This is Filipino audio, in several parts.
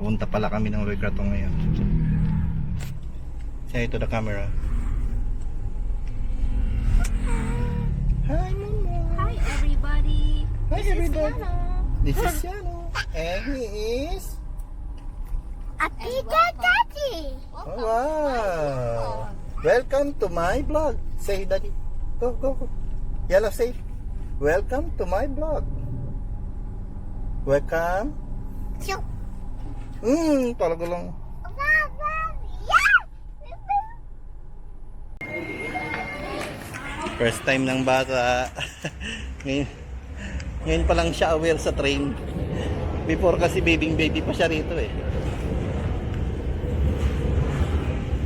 Pupunta pala kami ng Regato ngayon. Say to the camera. Hi, Mama. Hi everybody. Hi, This everybody. is Yano. This is Yano. And he is... Tita Tati. Oh, wow. Welcome to my vlog. Say, Daddy. Go, go, go. Yellow, say. Welcome to my vlog. Welcome. Talaga lang. First time ng bata. ngayon pa lang siya aware sa train. Before kasi baby pa siya rito eh.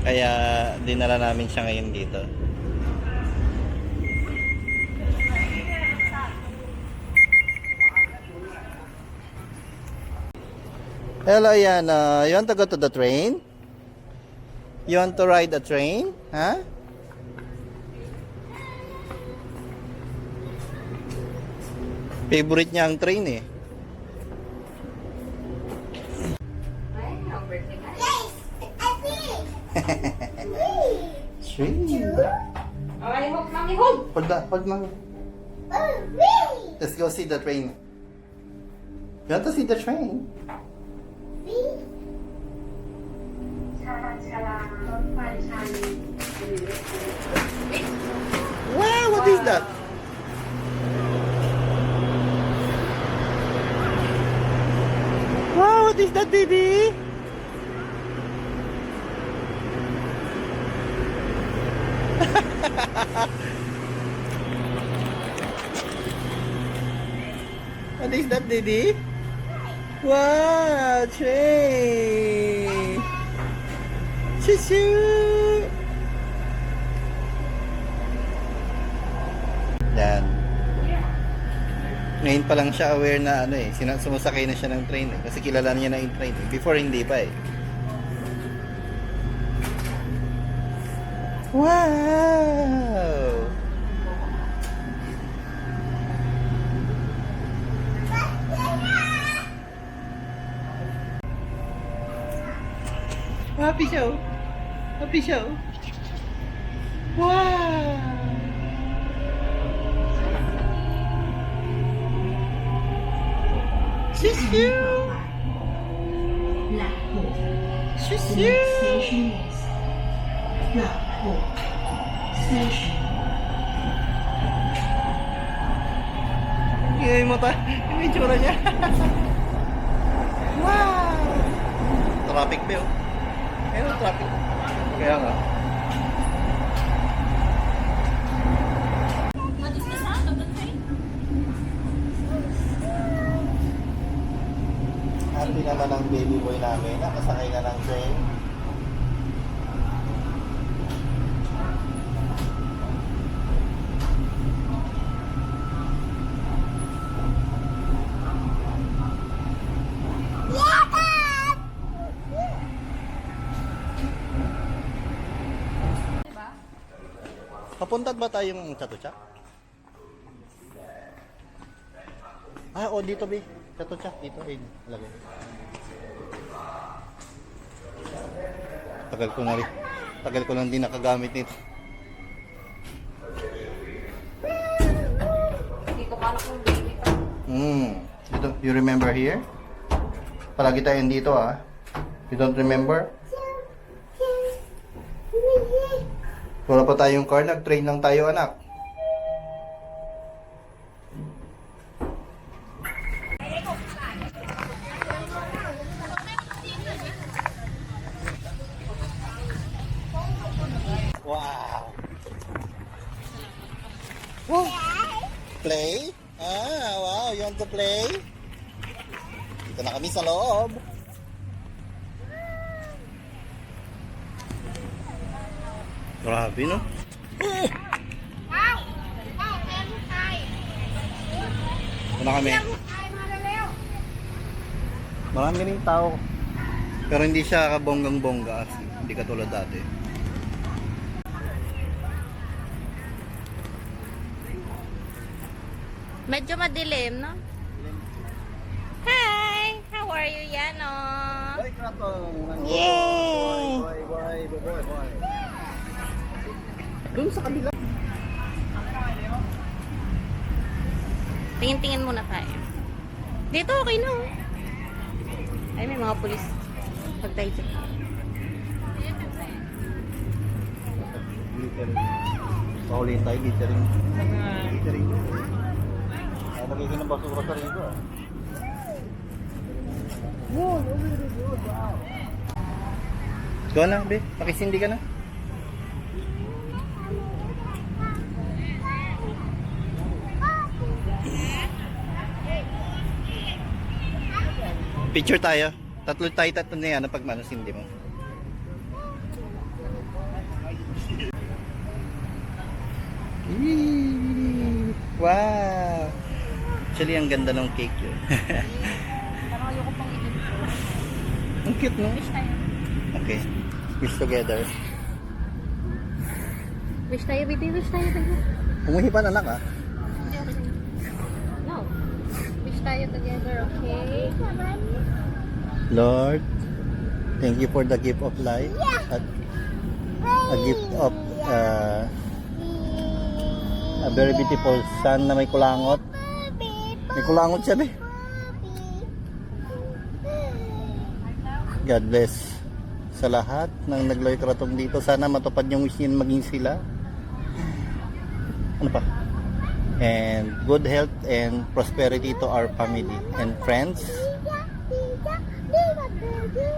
Kaya dinala namin siya ngayon dito. Hello, Yana. You want to go to the train? You want to ride the train? Huh? Favorite niya ang train eh. Train. Hold that, hold man. Let's go see the train. You want to see the train? Wow, what is that? Wow, what is that, baby? What is that, Didi? Wow, train! Shoo-shoo! Yan. Ngayon pa lang siya aware na ano eh, sumasakay na siya ng train eh. Kasi kilala niya na yung train eh. Before hindi pa eh. Wow! Happy show! Happy show! Wow! Shoo-shoo! Shoo-shoo! Yung mata, yung itsura niya. Wow! Traffic ba yun? Ayun, traffic. Kaya nga. What is the sound of the train? Happy naman ang baby boy namin. Nakasakay na ng train. Papunta ba tayong Chatuchak? Ah, o dito ba? Chatuchak, dito ay lagay. Tagal ko lang din nakagamit nito. Hindi ko pala kung baby pa. Dito, you remember here? Palagi tayong dito ah. You don't remember? Wala pa tayong car, nag-train lang tayo anak. Wow! Wow! Play? Ah, wow, you want to play? Dito na kami sa loob. Grabe, no? Ito na kami. Marami rin tao. Pero hindi siya kabonggang-bongga. Hindi katulad dati. Medyo madilim, no? Hi! How are you, Yano? Ay, kratong. Yay! Boy. Doon sa kabila. Tingin-tingin muna tayo. Dito, okay na. Oh. Ay, may mga pulis. Pag tayo dyan. Glittering. Pahulihin tayo, glittering. Glittering. Lagay ko ng basura sa rito ah. Wow, very good. Wow. Go na, be. Pakisindi ka na. Picture tayo. Tatlo na yan pag manasindi mo. Eee! Wow! Actually, ang ganda ng cake yun. Parang ayoko pang i-eat ko. Ang cute, no? Wish tayo. Okay. Wish together. Wish tayo, baby. Wish tayo, baby. Umuhi pa anak ah. No. Wish tayo together, okay? Lord, thank you for the gift of life. A gift of a very beautiful sun na may kulangot. May kulangot siya, be. God bless sa lahat ng nagloy karatong dito. Sana matupad yung wish niyo maging sila. Ano pa? And good health and prosperity to our family and friends.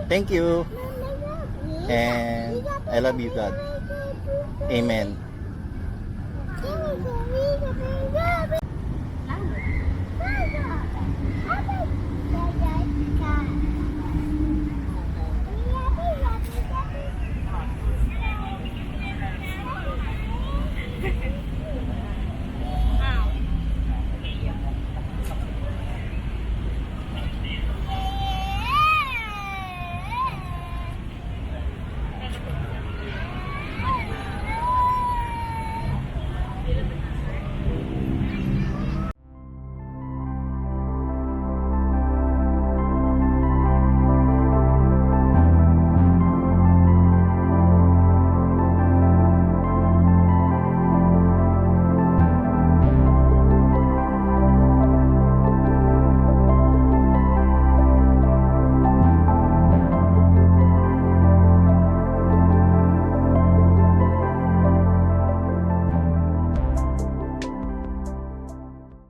Thank you. And I love you, God. Amen.